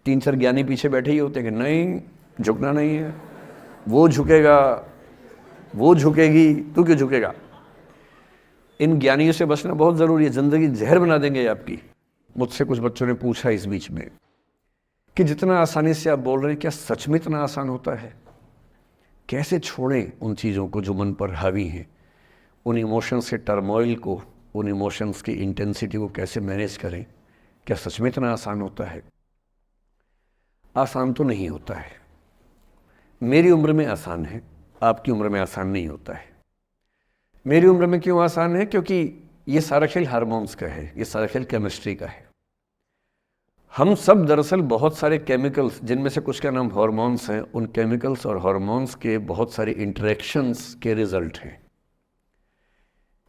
तीन चार ज्ञानी पीछे बैठे ही होते हैं कि नहीं, झुकना नहीं है, वो झुकेगा, वो झुकेगी, तू क्यों झुकेगा। इन ज्ञानियों से बचना बहुत ज़रूरी है, ज़िंदगी जहर बना देंगे आपकी। मुझसे कुछ बच्चों ने पूछा इस बीच में कि जितना आसानी से आप बोल रहे हैं, क्या सच में इतना आसान होता है? कैसे छोड़ें उन चीज़ों को जो मन पर हावी हैं, उन इमोशंस के टर्मोइल को, उन इमोशंस की इंटेंसिटी को कैसे मैनेज करें? क्या सच में इतना आसान होता है? आसान तो नहीं होता है। मेरी उम्र में आसान है, आपकी उम्र में आसान नहीं होता है। मेरी उम्र में क्यों आसान है? क्योंकि ये सारा खेल हार्मोन्स का है, ये सारा खेल केमिस्ट्री का है। हम सब दरअसल बहुत सारे केमिकल्स, जिनमें से कुछ का नाम हार्मोन्स हैं, उन केमिकल्स और हार्मोन्स के बहुत सारे इंटरेक्शंस के रिजल्ट हैं।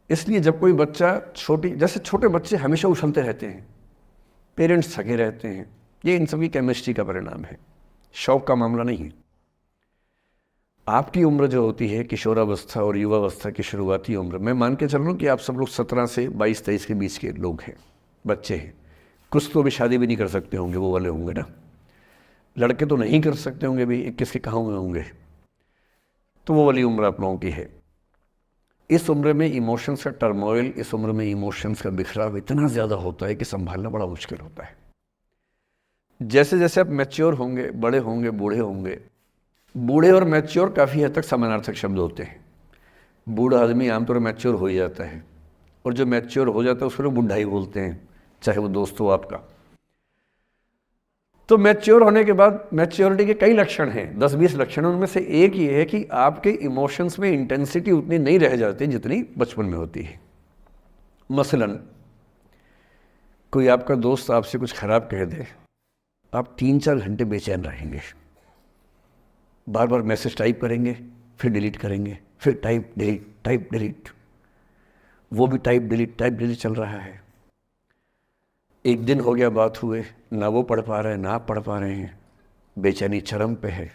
इसलिए जब कोई बच्चा जैसे छोटे बच्चे हमेशा उछलते रहते हैं, पेरेंट्स थके रहते हैं, ये इन सभी केमिस्ट्री का परिणाम है, शौक का मामला नहीं है। आपकी उम्र जो होती है किशोरावस्था और युवावस्था की शुरुआती उम्र, मैं मान के चल रहा हूँ कि आप सब लोग 17 से 22-23 के बीच के लोग हैं, बच्चे हैं। कुछ तो अभी शादी भी नहीं कर सकते होंगे, वो वाले होंगे ना, लड़के तो नहीं कर सकते होंगे भी, 21 के कहाँ हुए होंगे, तो वो वाली उम्र आप लोगों की है। इस उम्र में इमोशंस का टर्मोइल, इस उम्र में इमोशंस का बिखराव इतना ज़्यादा होता है कि संभालना बड़ा मुश्किल होता है। जैसे जैसे आप मैच्योर होंगे, बड़े होंगे, बूढ़े होंगे, बूढ़े और मैच्योर काफ़ी हद तक समानार्थक शब्द होते हैं। बूढ़ा आदमी आमतौर पर मैच्योर हो ही जाता है, और जो मैच्योर हो जाता है उसको लोग बुढ़ा ही बोलते हैं, चाहे वो दोस्त हो आपका। तो मैच्योर होने के बाद मैच्योरिटी के कई लक्षण हैं, 10-20 लक्षण। उनमें से एक ये है कि आपके इमोशंस में इंटेंसिटी उतनी नहीं रह जाती जितनी बचपन में होती है। मसलन कोई आपका दोस्त आपसे कुछ खराब कह दे, आप 3-4 घंटे बेचैन रहेंगे, बार बार मैसेज टाइप करेंगे, फिर डिलीट करेंगे, फिर टाइप डिलीट, वो भी टाइप डिलीट चल रहा है। एक दिन हो गया बात हुए, ना वो पढ़ पा रहे हैं, ना आप पढ़ पा रहे हैं, बेचैनी चरम पे है।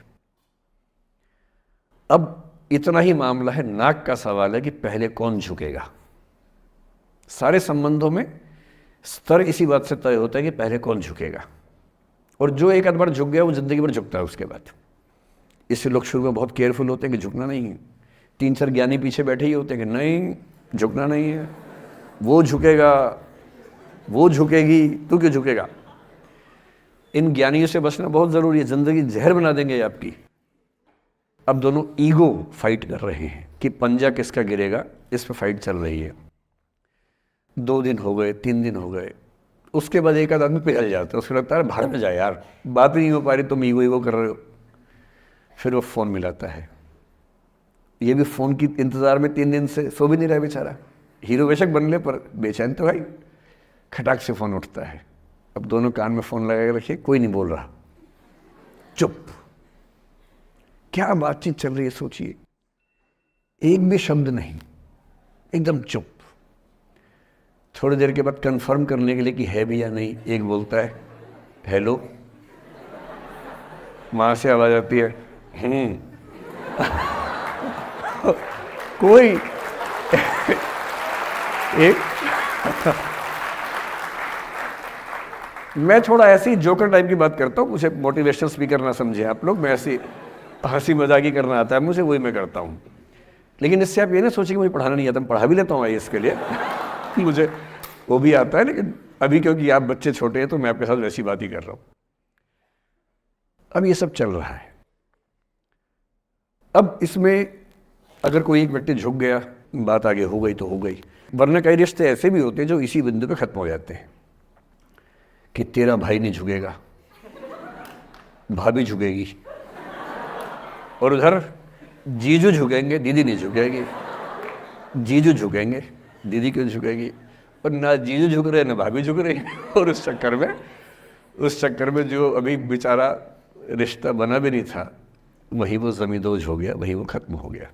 अब इतना ही मामला है, नाक का सवाल है कि पहले कौन झुकेगा। सारे संबंधों में स्तर इसी बात से तय होता है कि पहले कौन झुकेगा, और जो एक आध बार झुक गया वो जिंदगी भर झुकता है उसके बाद। इससे लोग शुरू में बहुत केयरफुल होते हैं कि झुकना नहीं है। 3-4 ज्ञानी पीछे बैठे ही होते हैं कि नहीं, झुकना नहीं है, वो झुकेगा, वो झुकेगी, तू क्यों झुकेगा। इन ज्ञानियों से बचना बहुत ज़रूरी है, ज़िंदगी जहर बना देंगे आपकी। अब दोनों ईगो फाइट कर रहे हैं कि पंजा किसका गिरेगा, इस पर फाइट चल रही है। 2 दिन हो गए, 3 दिन हो गए, उसके बाद एक आध आदमी पिघल जाता है, उसको लगता है भाड़ में जाए यार, बात नहीं हो पा रही, तुम ईगो कर रहे हो। फिर वो फ़ोन मिलाता है, ये भी फ़ोन की इंतज़ार में 3 दिन से सो भी नहीं रहा बेचारा। हीरो बेशक बन ले पर बेचैन तो भाई। खटाक से फ़ोन उठता है, अब दोनों कान में फ़ोन लगा के रखिए, कोई नहीं बोल रहा, चुप। क्या बातचीत चल रही है सोचिए, एक भी शब्द नहीं, एकदम चुप। थोड़ी देर के बाद कंफर्म करने के लिए कि है भी या नहीं, एक बोलता है हेलो, वहाँ से आवाज़ आती है कोई एक मैं थोड़ा ऐसी जोकर टाइप की बात करता हूँ, मुझे मोटिवेशनल स्पीकर ना समझे आप लोग, मैं ऐसी हंसी मजाक ही करना आता है मुझे, वही मैं करता हूँ। लेकिन इससे आप ये ना सोचिए कि मुझे पढ़ाना नहीं आता, मैं पढ़ा भी लेता हूँ IAS के लिए मुझे वो भी आता है, लेकिन अभी क्योंकि आप बच्चे छोटे हैं तो मैं आपके साथ वैसी बात ही कर रहा हूँ। अब ये सब चल रहा है। अब इसमें अगर कोई एक व्यक्ति झुक गया, बात आगे हो गई तो हो गई, वरना कई रिश्ते ऐसे भी होते हैं जो इसी बिंदु पे खत्म हो जाते हैं कि तेरा भाई नहीं झुकेगा, भाभी झुकेगी, और उधर जीजू झुकेंगे, दीदी नहीं झुकेगी, जीजू झुकेंगे, दीदी क्यों झुकेगी, और ना जीजू झुक रहे ना भाभी झुक रही और उस चक्कर में जो अभी बेचारा रिश्ता बना भी नहीं था, वही वो ज़मींदोज़ हो गया, वही वो ख़त्म हो गया।